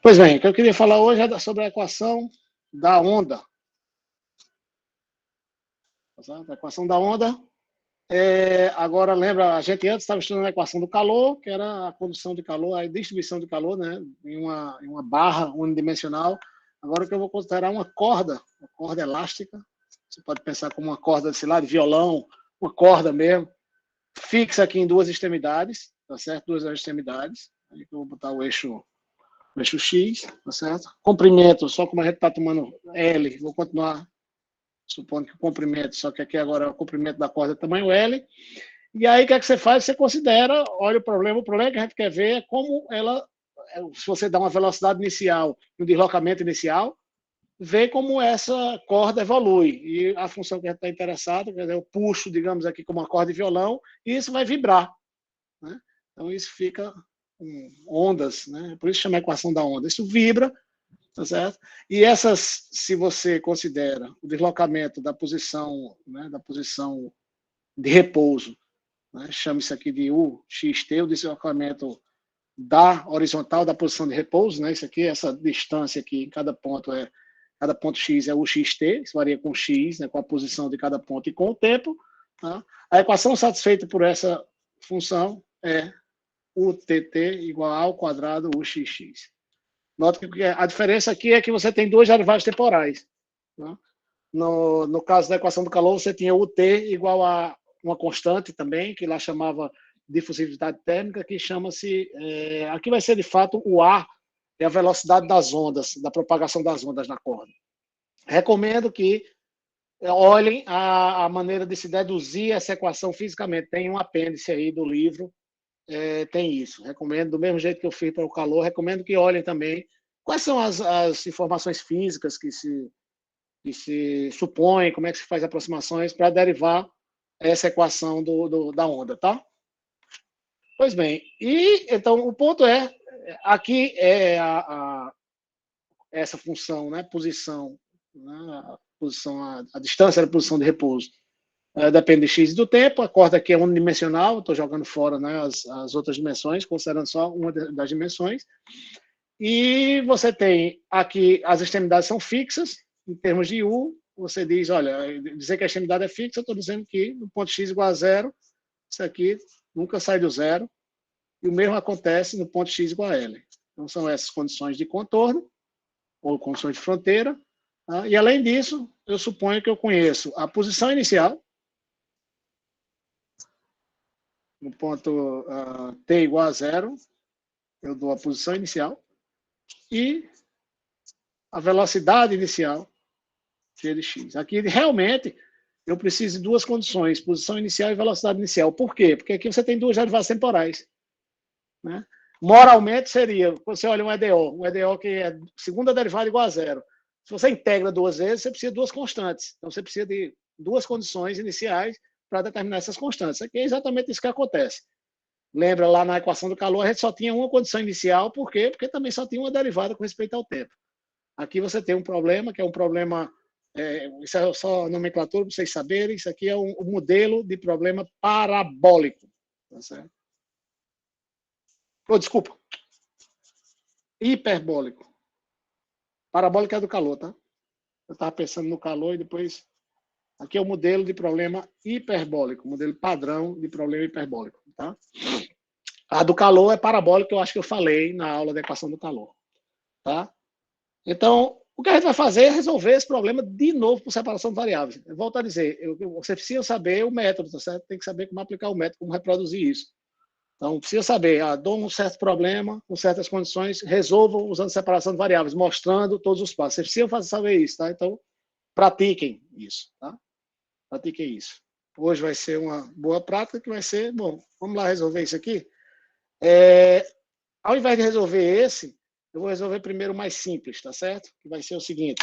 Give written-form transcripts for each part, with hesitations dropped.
Pois bem, o que eu queria falar hoje é sobre a equação da onda. A equação da onda. Agora, lembra, a gente antes estava estudando a equação do calor, que era a condução de calor, a distribuição de calor, né, em uma barra unidimensional. Agora, o que eu vou considerar uma corda elástica. Você pode pensar como uma corda, sei lá, de violão, uma corda mesmo, fixa aqui em duas extremidades, tá certo? Duas extremidades. Aí eu vou botar o eixo X, tá certo? Comprimento, só como a gente está tomando L, vou continuar supondo que o comprimento, só que aqui agora o comprimento da corda é tamanho L. E aí o que é que você faz? Você considera, olha o problema que a gente quer ver é como ela, se você dá uma velocidade inicial e um deslocamento inicial, vê como essa corda evolui. E a função que a gente está interessado, quer dizer, eu puxo, digamos aqui, como uma corda de violão, e isso vai vibrar. Né? Então isso fica ondas, né? Por isso chama a equação da onda. Isso vibra, tá certo? E essas, se você considera o deslocamento da posição, né, da posição de repouso, né, chama isso aqui de UXT, o deslocamento da horizontal da posição de repouso, né? Isso aqui, essa distância aqui, cada ponto X é UXT, isso varia com X, né, com a posição de cada ponto e com o tempo. Tá? A equação satisfeita por essa função é UTT igual ao quadrado UXX. Nota que a diferença aqui é que você tem duas derivadas temporais. Né? No caso da equação do calor, você tinha o T igual a uma constante também, que lá chamava difusividade térmica, que chama-se... aqui vai ser, de fato, o A, é a velocidade das ondas, da propagação das ondas na corda. Recomendo que olhem a maneira de se deduzir essa equação fisicamente. Tem um apêndice aí do livro, tem isso. Recomendo, do mesmo jeito que eu fiz para o calor, recomendo que olhem também quais são as informações físicas que se supõem, como é que se faz aproximações para derivar essa equação da onda, tá? Pois bem, e então o ponto aqui é essa função, né, posição, né, a distância da posição de repouso. Depende de x do tempo, a corda aqui é unidimensional, estou jogando fora, né, as outras dimensões, considerando só uma das dimensões. E você tem aqui, as extremidades são fixas, em termos de U, você diz, olha, dizer que a extremidade é fixa, eu estou dizendo que no ponto x igual a zero, isso aqui nunca sai do zero, e o mesmo acontece no ponto x igual a L. Então são essas condições de contorno, ou condições de fronteira, tá? E além disso, eu suponho que eu conheço a posição inicial, no ponto t igual a zero, eu dou a posição inicial, e a velocidade inicial, g de x. Aqui, realmente, eu preciso de duas condições, posição inicial e velocidade inicial. Por quê? Porque aqui você tem duas derivadas temporais. Né? Moralmente, seria, você olha um EDO que é segunda derivada igual a zero. Se você integra duas vezes, você precisa de duas constantes. Então, você precisa de duas condições iniciais para determinar essas constantes. Aqui é exatamente isso que acontece. Lembra, lá na equação do calor, a gente só tinha uma condição inicial. Por quê? Porque também só tinha uma derivada com respeito ao tempo. Aqui você tem um problema, que é um problema... isso é só nomenclatura para vocês saberem. Isso aqui é um modelo de problema parabólico. Tá certo? Desculpa. Hiperbólico. Parabólico é do calor, tá? Eu estava pensando no calor e depois... Aqui é o modelo de problema hiperbólico, modelo padrão de problema hiperbólico, tá? A do calor é parabólico, que eu acho que eu falei na aula da equação do calor, tá? Então, o que a gente vai fazer é resolver esse problema de novo por separação de variáveis. Eu volto a dizer, você precisa saber o método, tá certo? Tem que saber como aplicar o método, como reproduzir isso. Então, precisa saber, dou um certo problema, com certas condições, resolvo usando separação de variáveis, mostrando todos os passos. Vocês precisam saber isso, tá? Então, pratiquem isso, tá? Pratiquem isso. Hoje vai ser uma boa prática, que vai ser, bom, vamos lá resolver isso aqui. Ao invés de resolver esse, eu vou resolver primeiro o mais simples, tá certo? Que vai ser o seguinte.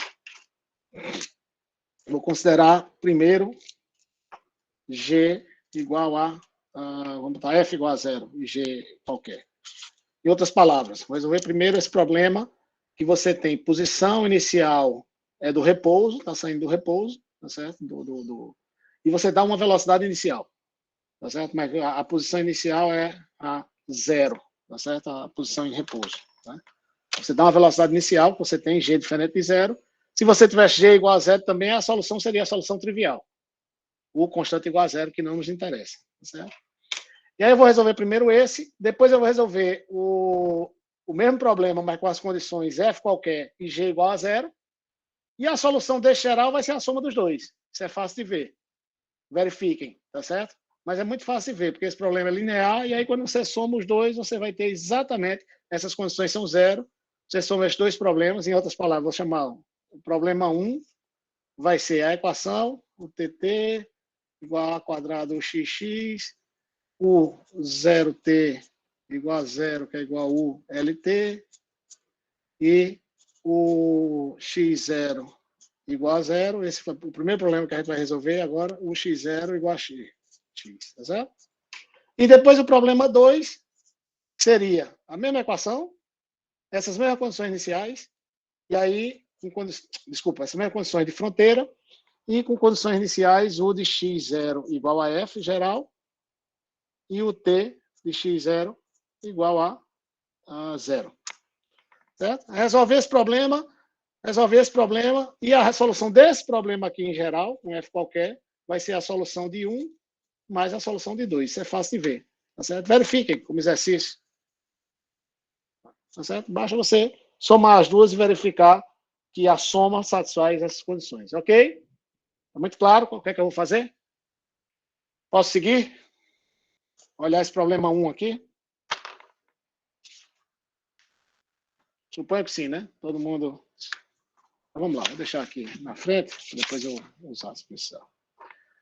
Vou considerar primeiro G igual vamos botar F igual a zero e G qualquer. Em outras palavras, vou resolver primeiro esse problema que você tem posição inicial do repouso, está saindo do repouso, tá certo? E você dá uma velocidade inicial, tá certo? Mas a posição inicial é a zero, tá certo? A posição em repouso, tá? Você dá uma velocidade inicial, que você tem G diferente de zero. Se você tivesse G igual a zero também, a solução seria a solução trivial. O constante igual a zero, que não nos interessa. Certo? E aí eu vou resolver primeiro esse, depois eu vou resolver o mesmo problema, mas com as condições F qualquer e G igual a zero. E a solução desse geral vai ser a soma dos dois. Isso é fácil de ver. Verifiquem, tá certo? Mas é muito fácil de ver, porque esse problema é linear, e aí quando você soma os dois, você vai ter exatamente, essas condições são zero, você soma esses dois problemas, em outras palavras, vou chamar o problema 1, vai ser a equação, o TT igual a quadrado XX, o 0T igual a zero, que é igual a U LT, e o X0 igual a zero. Esse foi o primeiro problema que a gente vai resolver agora, o X0 igual a X, tá certo? E depois o problema 2 seria a mesma equação, essas mesmas condições iniciais, e aí, essas mesmas condições de fronteira, e com condições iniciais, o de X0 igual a F geral, e o T de X0 igual a zero. Certo? Resolver esse problema, e a resolução desse problema aqui em geral, com F qualquer, vai ser a solução de 1 mais a solução de 2. Isso é fácil de ver. Tá certo? Verifiquem como exercício. Tá certo? Basta você somar as duas e verificar que a soma satisfaz essas condições. Ok? Está muito claro o que é que eu vou fazer? Posso seguir? Olhar esse problema 1 aqui. Suponho que sim, né? Todo mundo... Então, vamos lá, vou deixar aqui na frente, depois eu vou usar se precisar.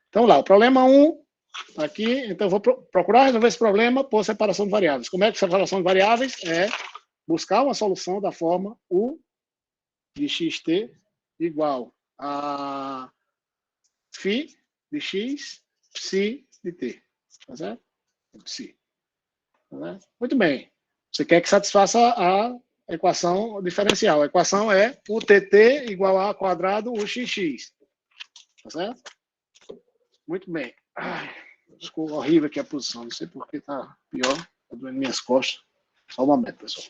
Então, lá, o problema 1 está aqui. Então, eu vou procurar resolver esse problema por separação de variáveis. Como é que separação de variáveis? É buscar uma solução da forma U de xt igual a φ de x, psi de t. Tá certo? Psi. Tá certo? Muito bem. Você quer que satisfaça a equação diferencial. A equação é o TT igual a quadrado UXX. Tá certo? Muito bem. Ai, ficou horrível aqui a posição. Não sei por que está pior. Está doendo minhas costas. Só um momento, pessoal.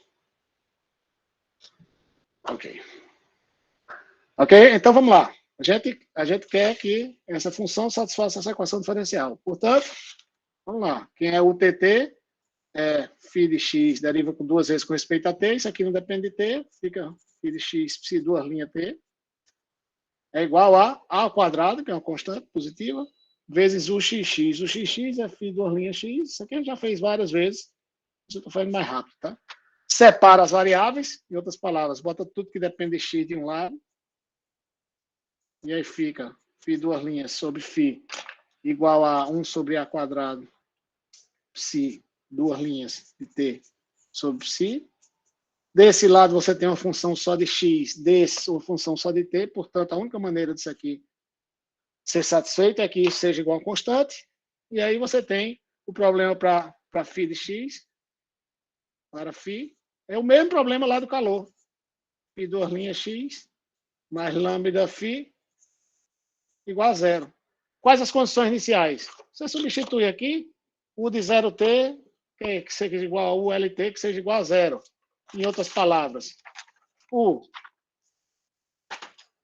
Ok. Ok? Então vamos lá. A gente quer que essa função satisfaça essa equação diferencial. Portanto, vamos lá. Quem é o TT é φ de x deriva com duas vezes com respeito a t. Isso aqui não depende de t. Fica φ de x psi duas linhas t. É igual a ao quadrado, que é uma constante positiva, vezes o xx. O xx é φ duas linhas x. Isso aqui a gente já fez várias vezes. Eu estou fazendo mais rápido, tá? Separa as variáveis. Em outras palavras, bota tudo que depende de x de um lado. E aí fica φ duas linhas sobre φ igual a 1 sobre a quadrado psi duas linhas de t sobre psi. Desse lado você tem uma função só de x, desse uma função só de t, portanto a única maneira disso aqui ser satisfeito é que isso seja igual a constante, e aí você tem o problema para φ de x, para φ, é o mesmo problema lá do calor. φ duas linhas x mais lambda φ igual a zero. Quais as condições iniciais? Você substitui aqui u de 0t, que seja igual a u LT, que seja igual a zero. Em outras palavras, u,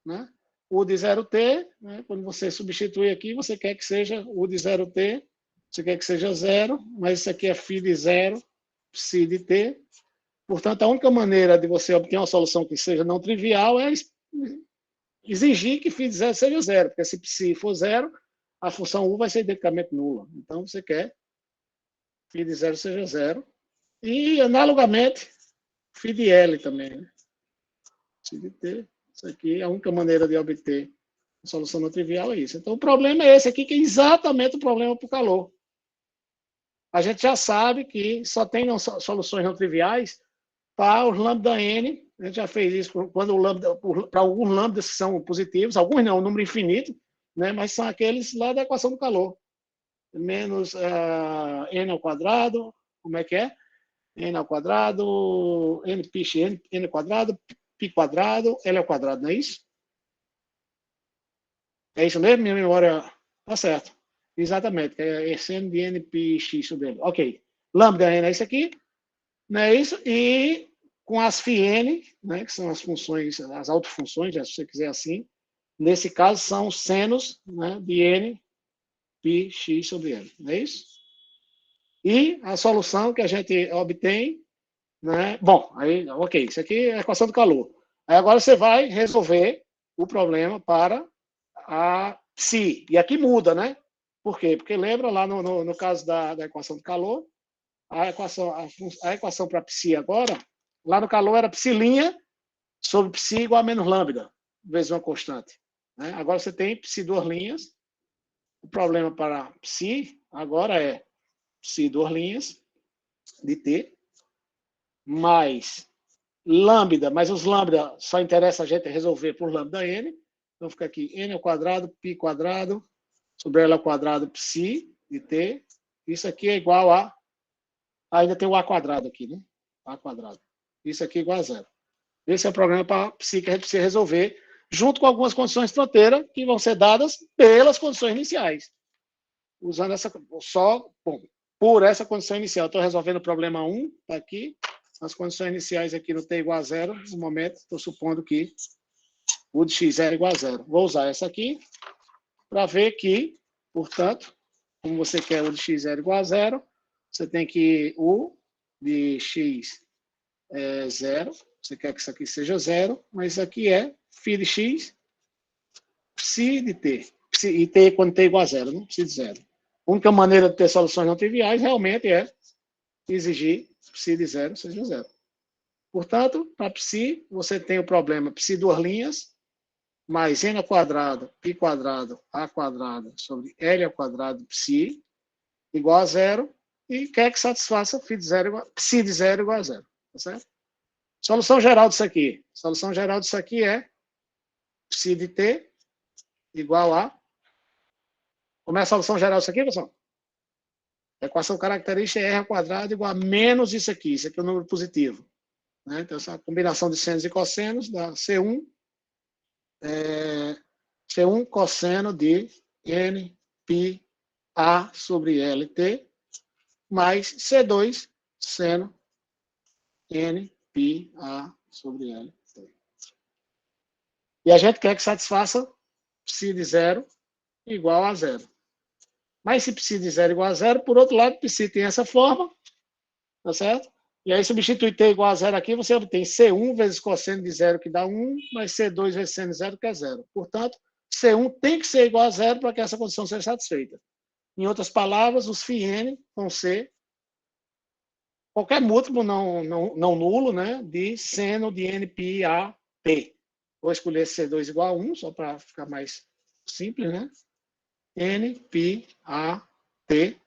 né? U de 0t, né? Quando você substitui aqui, você quer que seja u de 0t, você quer que seja zero, mas isso aqui é φ de zero, psi de t. Portanto, a única maneira de você obter uma solução que seja não trivial é exigir que φ de zero seja zero, porque se psi for zero, a função u vai ser identicamente nula. Então, você quer φ de zero seja zero. E, analogamente, φ de L também. Né? Psi de t. Isso aqui, a única maneira de obter a solução não trivial é isso. Então, o problema é esse aqui, que é exatamente o problema para o calor. A gente já sabe que só tem soluções não triviais para os lambda n. A gente já fez isso quando o lambda, para alguns lambdas que são positivos, alguns não, um número infinito, né? Mas são aqueles lá da equação do calor. Menos n ao quadrado, como é que é? N ao quadrado, n pi n ao quadrado, pi quadrado, L ao quadrado, não é isso? É isso mesmo? Minha memória está certo. Exatamente, é esse n de n pi x sobre L. Ok. Lambda n é isso aqui, não é isso? E com as φn, né, que são as funções, as autofunções, se você quiser assim. Nesse caso, são senos, né, de n π x sobre n. Não é isso? E a solução que a gente obtém, né? Bom, aí, ok, isso aqui é a equação do calor. Aí agora você vai resolver o problema para a psi. E aqui muda, né? Por quê? Porque lembra lá no caso da equação do calor, a equação para psi agora, lá no calor era psi' sobre psi igual a menos lambda, vezes uma constante. Né? Agora você tem psi duas linhas. O problema para psi agora é psi duas linhas de t mais lambda, mas os lambda só interessa a gente resolver por lambda n. Então fica aqui n ao quadrado, π quadrado, sobre L ao quadrado, psi de t. Isso aqui é igual a... ainda tem o a quadrado aqui, né? A quadrado. Isso aqui é igual a zero. Esse é o problema para psi que a gente precisa resolver, junto com algumas condições de fronteira que vão ser dadas pelas condições iniciais. Usando essa... só... bom, por essa condição inicial. Estou resolvendo o problema 1, está aqui. As condições iniciais aqui no t igual a zero, no momento, estou supondo que u de x0 é igual a zero. Vou usar essa aqui para ver que, portanto, como você quer u de x0 igual a zero, você tem que u de x é zero, você quer que isso aqui seja zero, mas isso aqui é φ de x, psi de t. E t quando t é igual a zero, né? Psi de zero. A única maneira de ter soluções não triviais realmente é exigir psi de zero seja zero. Portanto, para psi, você tem o problema psi duas linhas, mais n ao quadrado, π quadrado, a quadrado, sobre L ao quadrado, psi, igual a zero, e quer que satisfaça psi de zero igual a zero. Tá certo? Solução geral disso aqui. Solução geral disso aqui é psi de t igual a... Como é a solução geral disso aqui, pessoal? A equação característica é r ao quadrado igual a menos isso aqui. Isso aqui é o número positivo. Né? Então, essa combinação de senos e cossenos dá C1, C1 cosseno de n π a sobre LT, mais C2 seno n π a sobre LT. E a gente quer que satisfaça psi de zero igual a zero. Mas se psi de zero igual a zero, por outro lado, psi tem essa forma, tá certo? E aí, substitui t igual a zero aqui, você obtém C1 vezes cosseno de zero, que dá 1, mais C2 vezes seno de zero, que é zero. Portanto, C1 tem que ser igual a zero para que essa condição seja satisfeita. Em outras palavras, os φn vão ser qualquer múltiplo não nulo, né, de seno de nπ a t. Vou escolher C2 igual a 1, só para ficar mais simples, né? nπ a t.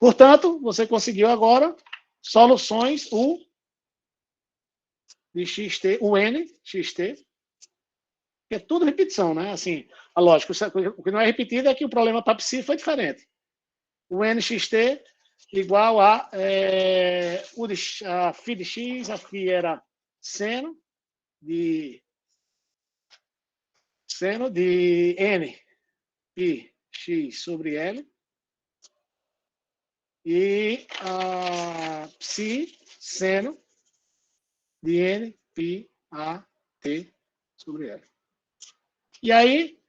Portanto, você conseguiu agora soluções U de xt, o n xt, que é tudo repetição, né? Assim, a lógica, o que não é repetido é que o problema para psi foi diferente. O nxt igual a, a φ de x, a φ era seno de n π x sobre L, e a psi seno de n π a t sobre L. E aí,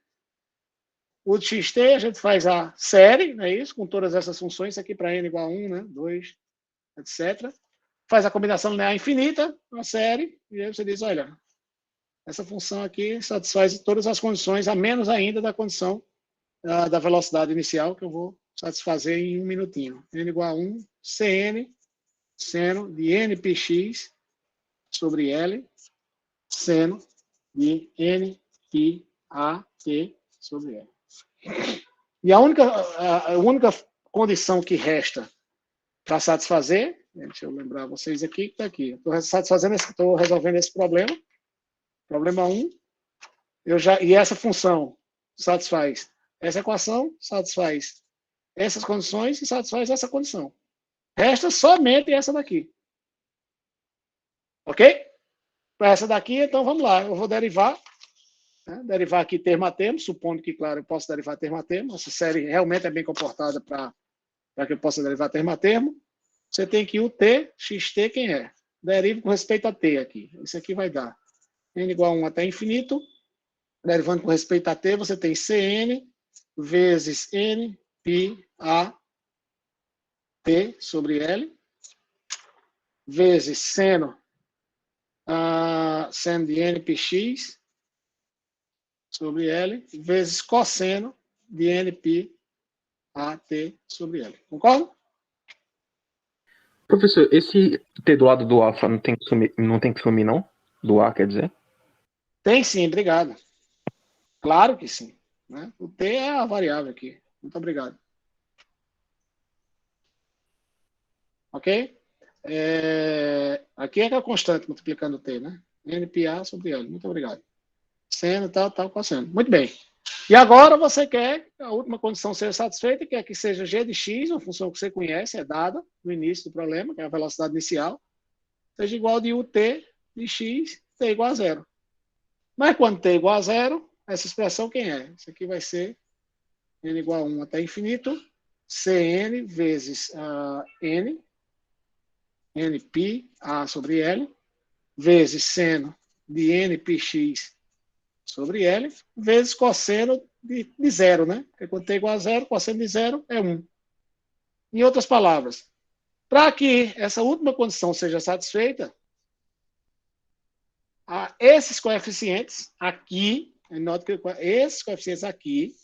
o de xt, a gente faz a série, não é isso? Com todas essas funções, aqui para n igual a 1, né? 2, etc. Faz a combinação linear infinita, a série, e aí você diz, olha, essa função aqui satisfaz todas as condições, a menos ainda da condição da velocidade inicial, que eu vou satisfazer em um minutinho. N igual a 1, Cn, seno de npx sobre L, seno de nπ a t sobre L. E a única condição que resta para satisfazer, deixa eu lembrar vocês aqui, que está aqui. Estou resolvendo esse problema. Problema 1. E essa função satisfaz essa equação, satisfaz essas condições e satisfaz essa condição. Resta somente essa daqui. Ok? Para essa daqui, então vamos lá. Eu vou derivar. Né? Derivar aqui termo a termo, supondo que, claro, eu posso derivar termo a termo. Essa série realmente é bem comportada para que eu possa derivar termo a termo. você tem que o t, xt, quem é? Deriva com respeito a t aqui. Isso aqui vai dar n igual a 1 até infinito. Derivando com respeito a t, você tem Cn vezes n pi a t sobre L, vezes seno de n pi x sobre L, vezes cosseno de n pi a t sobre L. Concorda? Professor, esse t do lado do alfa não tem que sumir, não? Do A, quer dizer? Tem sim, obrigado. Claro que sim. Né? O t é a variável aqui. Muito obrigado. Ok? Aqui é que é a constante multiplicando o t, né? N pi a sobre L. Muito obrigado. Seno, tal, cosseno. Muito bem. E agora você quer a última condição seja satisfeita, que é que seja g de x, uma função que você conhece, é dada no início do problema, que é a velocidade inicial, seja igual de ut de x, t igual a zero. Mas quando t igual a zero, essa expressão quem é? Isso aqui vai ser n igual a 1 até infinito, cn vezes n pi a sobre L, vezes seno de n pi x sobre L, vezes cosseno de zero, né? Porque quando t é igual a zero, cosseno de zero é 1. Em outras palavras, para que essa última condição seja satisfeita, esses coeficientes aqui, note que esses coeficientes aqui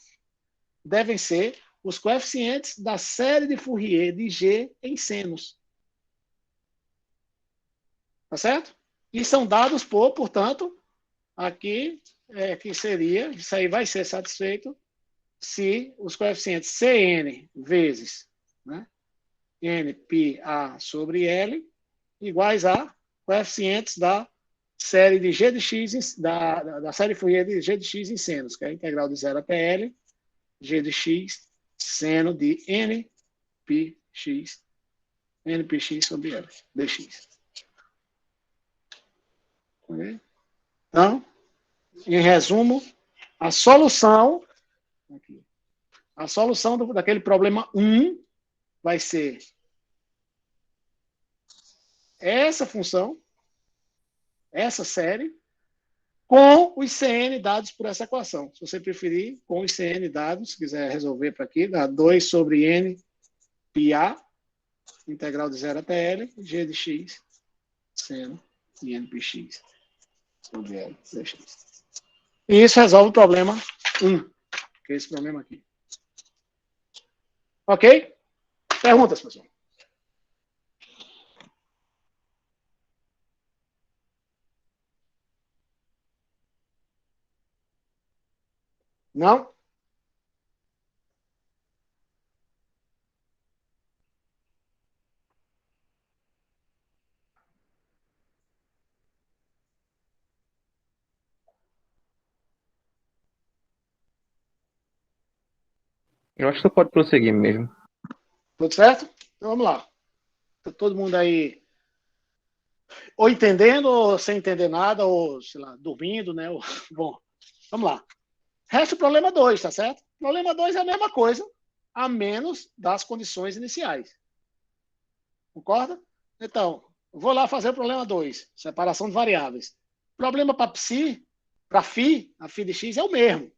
devem ser os coeficientes da série de Fourier de G em senos. Tá certo? E são dados por, portanto, aqui, que seria, isso aí vai ser satisfeito se os coeficientes Cn vezes, né, n pi a sobre L iguais a coeficientes da série de g de x, da série Fourier de g de x em senos, que é a integral de 0 até L, g de x, seno de n pi x sobre L, dx. Então, em resumo, a solução daquele problema 1 vai ser essa função, essa série, com os Cn dados por essa equação. Se você preferir, com os Cn dados, se quiser resolver para aqui, dá 2 sobre n pi a, integral de 0 até L, g de x, seno de n pi x sobre L dx. E isso resolve o problema 1, que é esse problema aqui. Ok? Perguntas, pessoal? Não? Eu acho que você pode prosseguir mesmo. Tudo certo? Então vamos lá. Tá todo mundo aí ou entendendo, ou sem entender nada, ou, sei lá, dormindo, né? Bom, vamos lá. Resta o problema 2, tá certo? O problema 2 é a mesma coisa, a menos das condições iniciais. Concorda? Então, vou lá fazer o problema 2, separação de variáveis. O problema para psi, para φ, a φ de x é o mesmo.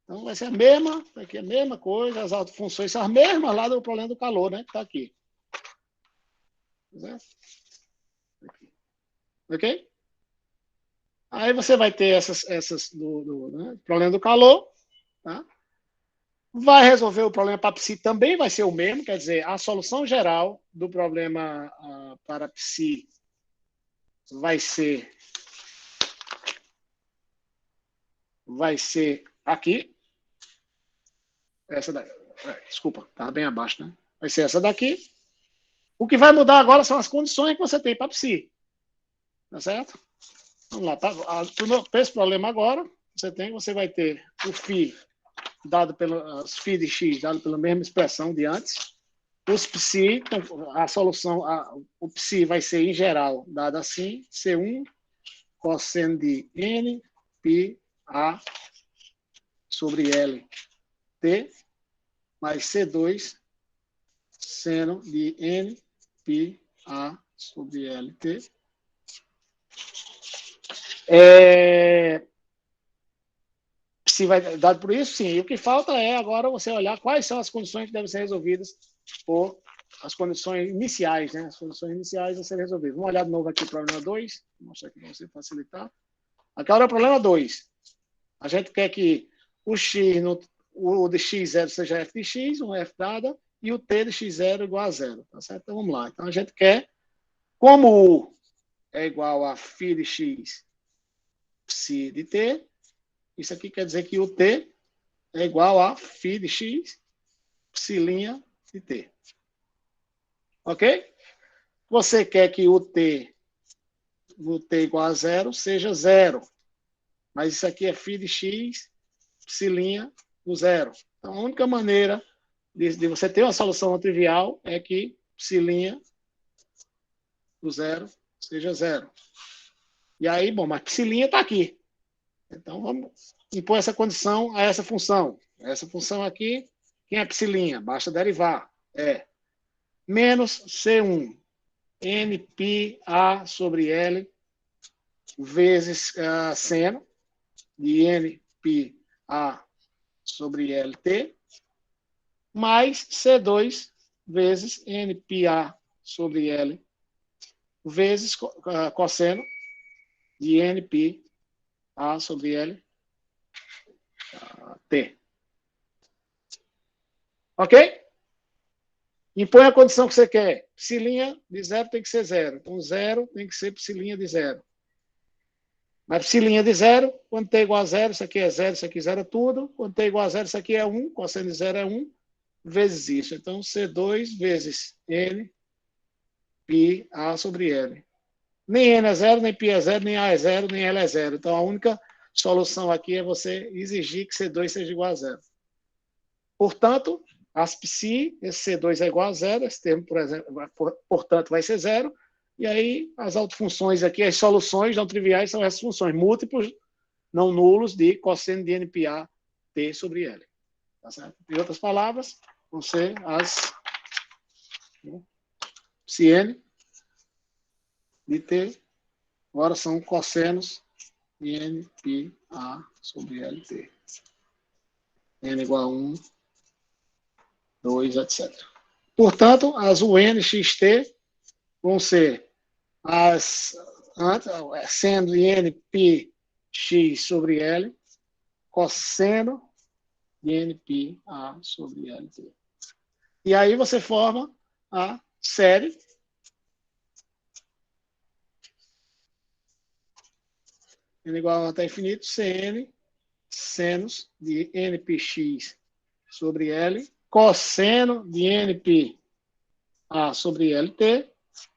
Então, vai ser a mesma, aqui a mesma coisa, as autofunções são as mesmas lá do problema do calor, né? Que está aqui. Ok? Aí você vai ter essas né, problema do calor, tá? Vai resolver o problema para psi também vai ser o mesmo, quer dizer, a solução geral do problema para psi vai ser aqui. Essa daqui. Desculpa, estava bem abaixo, né? Vai ser essa daqui. O que vai mudar agora são as condições que você tem para psi. Tá certo? Vamos lá. Para esse problema agora, você vai ter o φ dado as φ de x dado pela mesma expressão de antes. Os psi, a solução, o psi vai ser em geral dado assim, C1 cosseno de n pi a sobre L t mais C2 seno de n NPA sobre LT. Se vai dado por isso, sim. E o que falta é agora você olhar quais são as condições que devem ser resolvidas por as condições iniciais, né? As condições iniciais a serem resolvidas. Vamos olhar de novo aqui o problema 2. Vou mostrar aqui para você facilitar. Agora é o problema 2. A gente quer que o x, o de x0 seja f de x, um f dada, e o t de x0 igual a 0. Tá certo? Então vamos lá. Então a gente quer, como u é igual a φ de x, psi de t, isso aqui quer dizer que o t é igual a φ de x, psi' de t. Ok? Você quer que o t igual a 0 seja 0. Mas isso aqui é φ de x, psi' do 0. Então, a única maneira de você ter uma solução trivial é que psi' do 0 seja 0. E aí, bom, mas psi' está aqui. Então, vamos impor essa condição a essa função. Essa função aqui, quem é psi'? Basta derivar. É menos C1 NPA sobre L vezes seno de NPA sobre LT mais C2 vezes NPA sobre L vezes cosseno de NPA sobre L T. Ok? Impõe a condição que você quer. Psi' de 0 tem que ser 0. Então, 0 tem que ser psi' de 0. Mas psi' de 0, quando t é igual a 0, isso aqui é 0, isso aqui é 0 é tudo. Quando t é igual a 0, isso aqui é 1. Cosseno de 0 é 1, vezes isso. Então, C2 vezes N, π, A sobre L. Nem N é 0, nem π é 0, nem A é 0, nem L é 0. Então, a única solução aqui é você exigir que C2 seja igual a 0. Portanto, as psi, esse C2 é igual a 0, esse termo, por exemplo, portanto, vai ser 0. E aí, as autofunções aqui, as soluções não triviais são essas funções múltiplos, não nulos, de cosseno de NPA T sobre L. Tá certo? Em outras palavras, vão ser as psi de T, agora são cossenos de NPA sobre LT. N igual a 1, 2, etc. Portanto, as UNXT vão ser as sendo de NPX sobre L, cosseno de NPA sobre LT. E aí você forma a série n igual a até infinito, Cn, senos de NPX sobre L, cosseno de NPA sobre LT,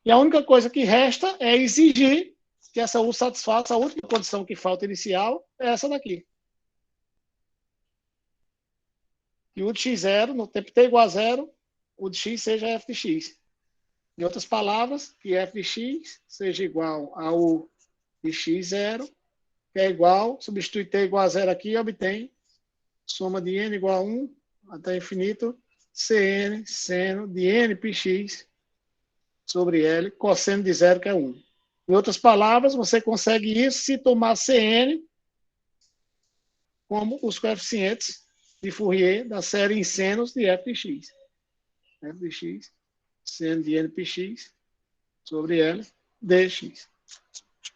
e a única coisa que resta é exigir que essa U satisfaça a última condição que falta inicial, é essa daqui. Que U de x0, no tempo t igual a 0, U de x seja f de x. Em outras palavras, que f de x seja igual a U de x0, que é igual, substitui t igual a 0 aqui e obtém soma de n igual a 1 até infinito, Cn, seno de npx sobre L, cosseno de 0, que é 1. Em outras palavras, você consegue isso se tomar Cn como os coeficientes de Fourier da série em senos de f de x. F de x, seno de npx sobre L, dx.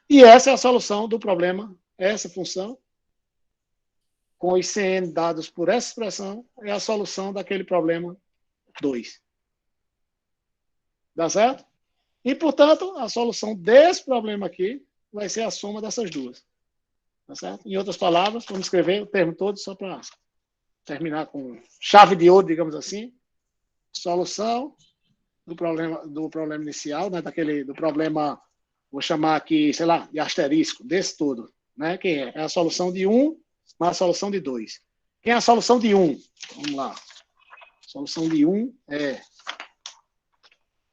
E essa é a solução do problema, essa função, com os Cn dados por essa expressão, é a solução daquele problema 2. Dá certo? E, portanto, a solução desse problema aqui vai ser a soma dessas duas. Tá certo? Em outras palavras, vamos escrever o termo todo só para terminar com chave de ouro, digamos assim. Solução do problema inicial, né? Do problema, vou chamar aqui, sei lá, de asterisco, desse todo. Né? Que é a solução de 1 mais a solução de 2. Quem é a solução de 1? Vamos lá. A solução de 1 é...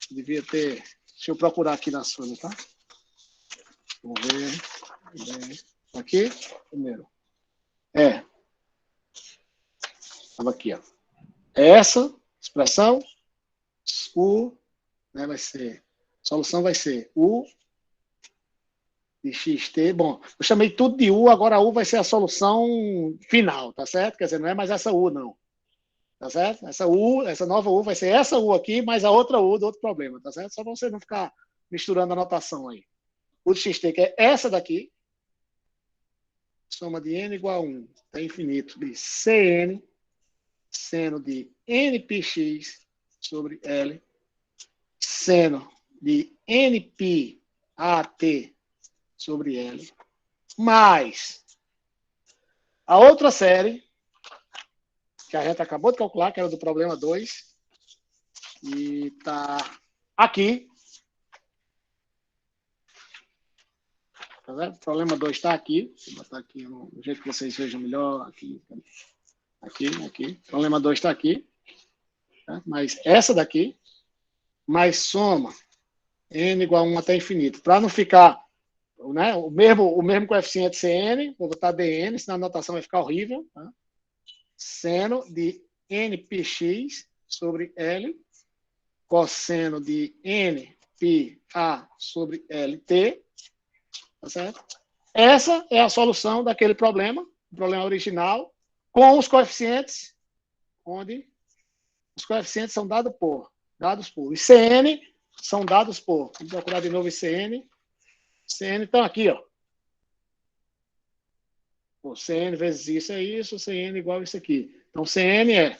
Devia ter... Deixa eu procurar aqui na folha, tá? Vamos ver. Aqui, primeiro. Estava aqui, ó. Essa expressão, U né? Vai ser, a solução vai ser U de xt. Bom, eu chamei tudo de U, agora a U vai ser a solução final, tá certo? Quer dizer, não é mais essa U, não. Tá certo? Essa U, essa nova U vai ser essa U aqui, mais a outra U do outro problema, tá certo? Só para você não ficar misturando a notação aí. U de xt, que é essa daqui, soma de n igual a 1 até infinito de Cn, seno de nπx sobre L, seno de nπ at sobre L, mais a outra série, que a gente acabou de calcular, que era do problema 2, e está aqui. Tá vendo? O problema 2 está aqui. Vou botar aqui no jeito que vocês vejam melhor. Aqui. O problema 2 está aqui. Tá? Mas essa daqui, mais soma n igual a 1 até infinito. Para não ficar, né, o mesmo coeficiente Cn, vou botar dn, senão a notação vai ficar horrível. Tá? Seno de npx sobre L, cosseno de npa sobre Lt. Tá certo? Essa é a solução daquele problema, o problema original, com os coeficientes, onde os coeficientes são dados por. E Cn são dados por. Vamos procurar de novo Cn. Cn estão aqui, ó. O Cn vezes isso é isso, Cn igual a isso aqui. Então, Cn é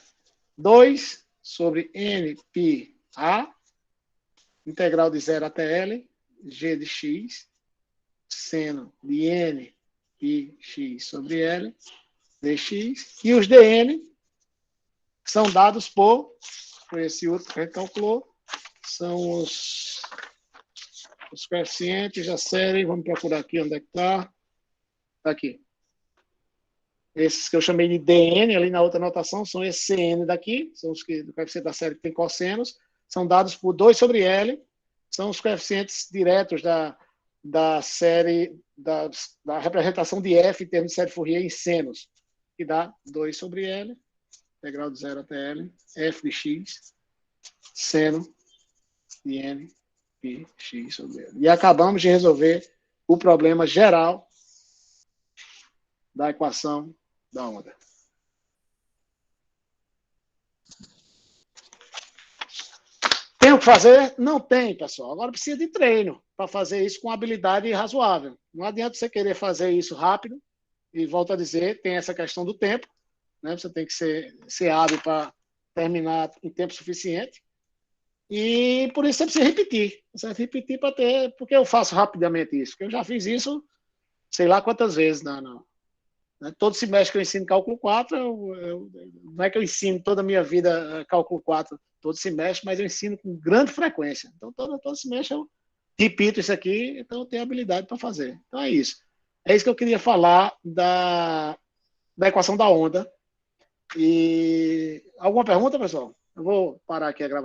2 sobre nπa, integral de 0 até L, g de x, seno de n pi x sobre L, dx, e os dn são dados por esse outro que a gente calculou, são os coeficientes da série, vamos procurar aqui onde é que está, está aqui. Esses que eu chamei de dn, ali na outra anotação, são esses cn daqui, são os que, do coeficiente da série que tem cossenos, são dados por 2 sobre L, são os coeficientes diretos da série, da representação de f em termos de série Fourier em senos, que dá 2 sobre L, integral de 0 até L, f de x, seno de n pi x sobre L. E acabamos de resolver o problema geral da equação da onda. Tem o que fazer? Não tem, pessoal. Agora precisa de treino para fazer isso com habilidade razoável. Não adianta você querer fazer isso rápido, e volto a dizer, tem essa questão do tempo, né? Você tem que ser hábil para terminar em tempo suficiente, e por isso você precisa repetir. Você precisa repetir para ter... Por que eu faço rapidamente isso? Porque eu já fiz isso sei lá quantas vezes. Todo semestre que eu ensino cálculo 4, não é que eu ensino toda a minha vida cálculo 4 todo semestre, mas eu ensino com grande frequência. Então, todo semestre eu repito isso aqui, então eu tenho habilidade para fazer. Então, é isso. É isso que eu queria falar da equação da onda. E alguma pergunta, pessoal? Eu vou parar aqui a gravação.